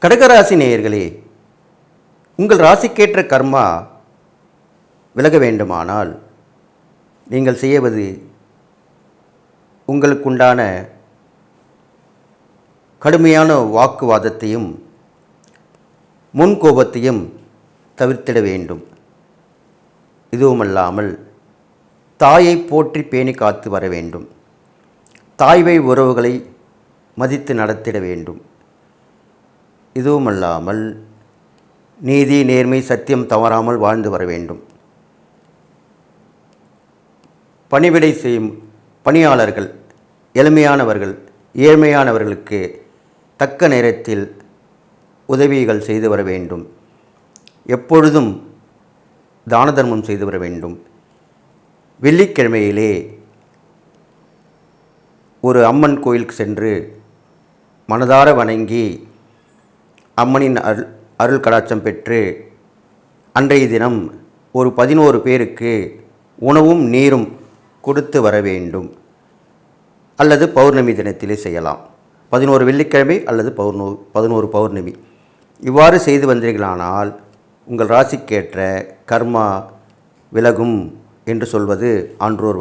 கடகராசி நேயர்களே, உங்கள் ராசிக்கேற்ற கர்மா விலக வேண்டுமானால் நீங்கள் செய்வது உங்களுக்குண்டான கடுமையான வாக்குவாதத்தையும் முன்கோபத்தையும் தவிர்த்திட வேண்டும். இதுவுமல்லாமல் தாயை போற்றி பேணி காத்து வர வேண்டும். தாய்வழி உறவுகளை மதித்து நடத்திட வேண்டும். இதுவுமல்லாமல் நீதி, நேர்மை, சத்தியம் தவறாமல் வாழ்ந்து வர வேண்டும். பணிவிடை செய்யும் பணியாளர்கள், எளிமையானவர்கள், ஏழ்மையானவர்களுக்கு தக்க நேரத்தில் உதவிகள் செய்து வர வேண்டும். எப்பொழுதும் தான தர்மம் செய்து வர வேண்டும். வெள்ளிக்கிழமையிலே ஒரு அம்மன் கோயிலுக்கு சென்று மனதார வணங்கி அம்மனின் அருள் கடாட்சம் பெற்று அன்றைய தினம் ஒரு 11 பேருக்கு உணவும் நீரும் கொடுத்து வர வேண்டும். அல்லது பௌர்ணமி தினத்திலே செய்யலாம். 11 வெள்ளிக்கிழமை அல்லது 11 பௌர்ணமி. இவ்வாறு செய்து வந்தீர்களானால் உங்கள் ராசிக்கேற்ற கர்மா விலகும் என்று சொல்வது ஆன்றோர் வாக்கு.